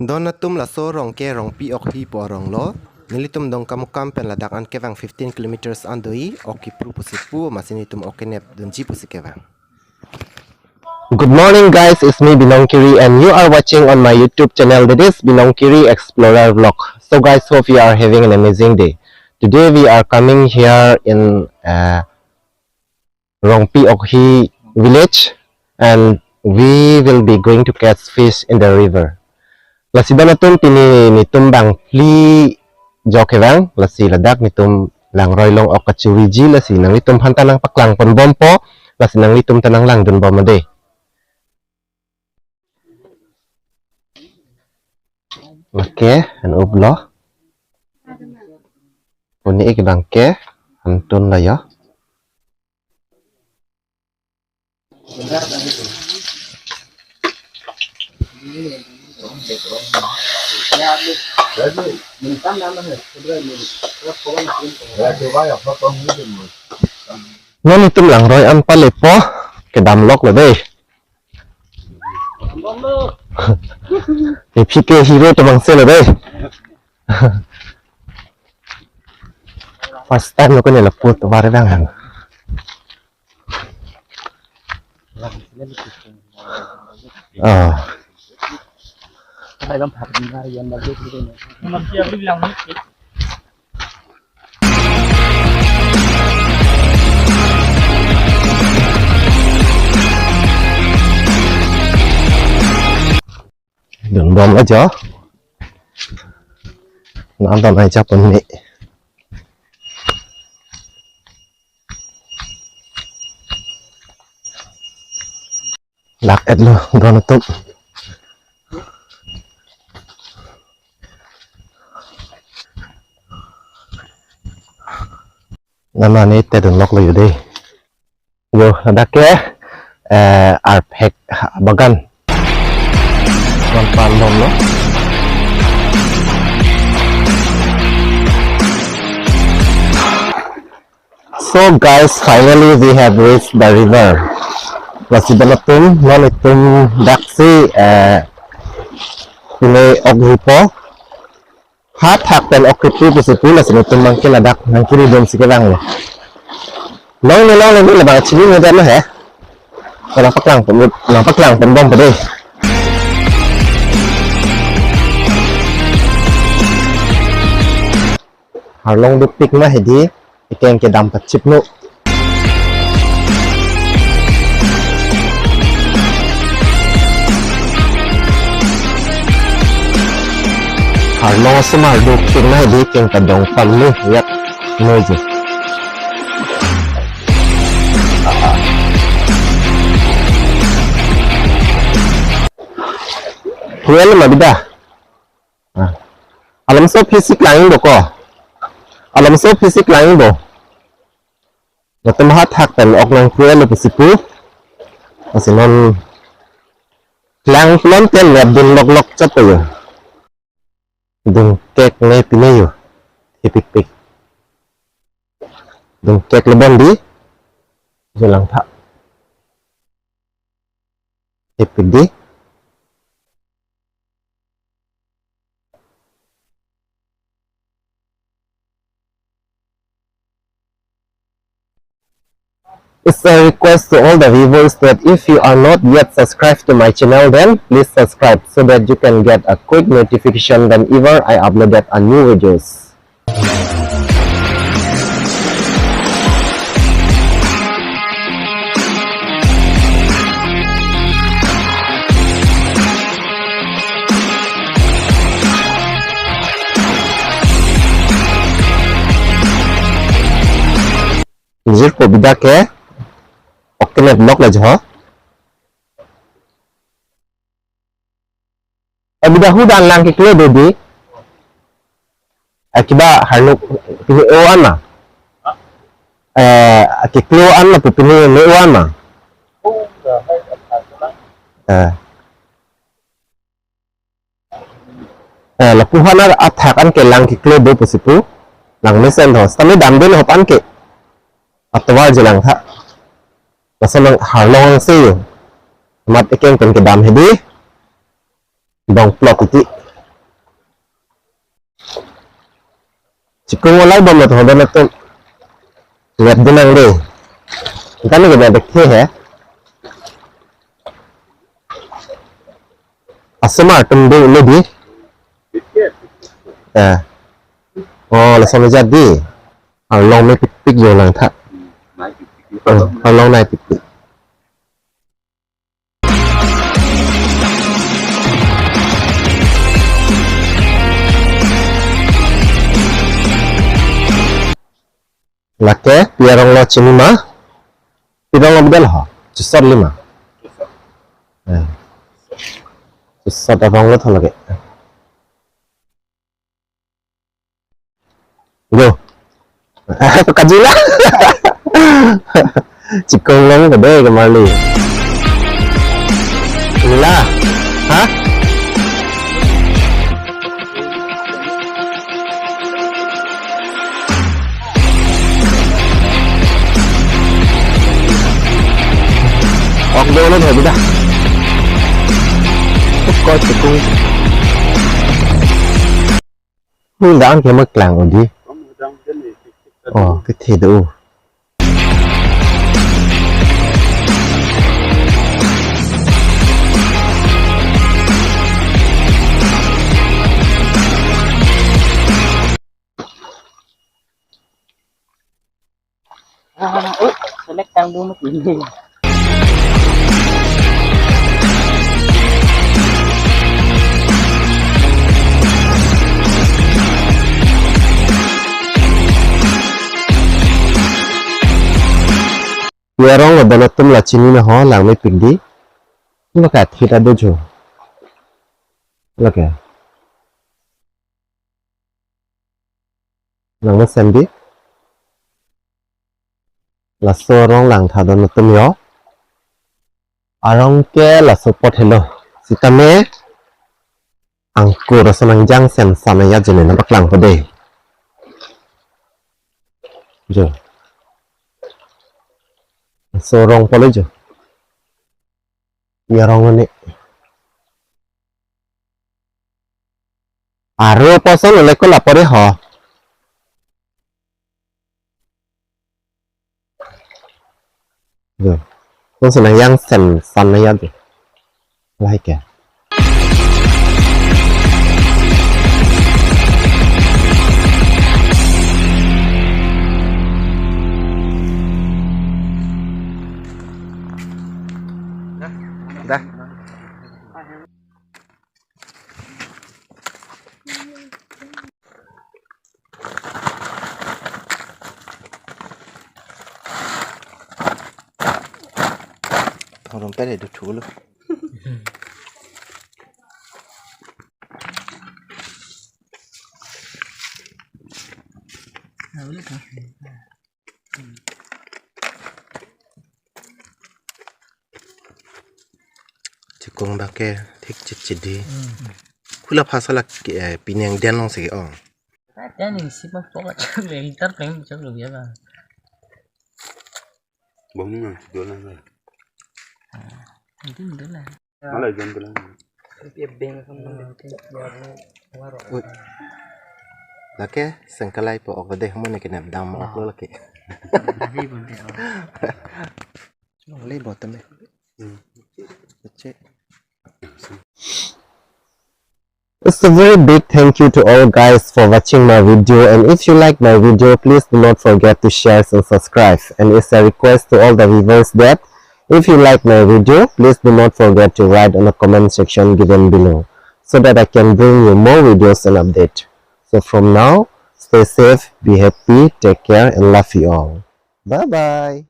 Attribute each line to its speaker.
Speaker 1: Donatum la so rong ke rong pi ok hi po rong lo. Nilitum dong kamukam pen ladak an kevang 15 kilometers andoi oki pru pusipu masinitum okenep dunji pusikevang.
Speaker 2: Good morning guys, it's me Binongkiri and you are watching on my YouTube channel that is Binongkiri Explorer Vlog. So guys, hope you are having an amazing day. Today we are coming here in Rongpi Okhi village and we will be going to catch fish in the river. Lasi banatum pini nitum bang pli jokevang lasi ladak nitum lang roylong okachuriji lasi nang nitum hantanang paklang ponbompo lasi nang nitum tanang lang dun bomade. Oke, an ublo. Uni ik bangke, antun lah ya. Ngon itu lang roy an palepo ke damlok le deh. Pike hero to bangse le deh. First time ko nila put bare bang.
Speaker 3: Phải làm thật như vậy em đã biết cái này mà kia biết lòng hết
Speaker 2: Đừng bom aja. Nonton aja pun ni. Lak et lo, gonna tup. Nama ni tedun lok lo yudi. Yo, ada ke arpek bagan. Pandom lo. So guys, finally we have reached the river. Masih balatum, non itum daksi ini ogripo. Hat hak dan ogripo pusipu masih itum mangkin ladak nangkiri dan sekarang lo. Long ni lebih cili ni dah lah nampak lang pembom pada. Harlong dupik mah hedi ikan ke dampet chip nu. Harlong semar dupik mah hedi ikan ke dong palu lihat noise. Kuel mabida. Alam so fisik lain doko. Alam so fisik lain do. Natum hat hak dan ok nang kuel lo pisipu. Asinon klang plon ten lab dun lok chato yo. Dun kek ne pine yo. Hipik. Dun kek lebon di. Jelang tak. Hipik di. It's a request to all the viewers that if you are not yet subscribed to my channel, then please subscribe so that you can get a quick notification whenever I uploaded a new videos. Jir ko bidak ke? Kena blok lah jauh. Bidah hudan lang kikle dodi. Akibat haluk pilih oan mah. Kikle oan mah pilih oan mah. Lapuhan ada atakan ke lang kikle do pusipu. Lang mesen thos. Tapi dambil hopan ke. Atwar jelang tak. Masalah harlong sih, mat ikan kan kedam hedi, dong plot itu, Cikung walai bom na to hoda na to. Lihat dinang deh. Kan ni kita dekhe hai. Asma tumbe le di. Oh, la sama jadi. Long mai pik yo lang tha. Long nai pik. Lake piarong lo cinema. Pirong lo bedal ha. Cusar lima. Cusar abang lo tholage. Yo. Pakajila. Cikong long gede kemali. Inilah. Hah? Okdo nó thôi dah. Coi cikung. Mình đã ăn cái mực làng rồi đi. Cái thịt đâu.
Speaker 3: Select tang dulu mesti ini.
Speaker 2: Piarong lo dana tum la chini na ho lang mai pik di. Lo ka thita do jo. Lo ka. Lang ma sem di. La so rong lang tha dana tum yo. Arong ke la so pot hello. Sitame. Angkur sanang jang sen sanaya jene na baklang pade. Jo. Sorong pala jo. Yarong ni. Aro pasal oleh ko lapore ho. Jo. Kung sanang yang sen sanaya jo. Like ya. Dah. Orang pada dah dulu. Cikung bake thik chidi. Kula phasa la pinang den long se oh.
Speaker 3: Dan ini sih mah pokok cakap gitar pengen cakap lebih apa?
Speaker 4: Bông dolan lah.
Speaker 3: Itu betul lah.
Speaker 4: Malah jam dolan.
Speaker 1: Lake sengkalai po ok deh mo na kinam dam ok lo lake.
Speaker 3: Tapi boleh.
Speaker 1: Boleh bottom eh. Cek.
Speaker 2: It's a very big thank you to all guys for watching my video, and if you like my video, please do not forget to share and subscribe. And it's a request to all the viewers that if you like my video, please do not forget to write on the comment section given below so that I can bring you more videos and update. So from now, stay safe, be happy, take care, and love you all. Bye bye.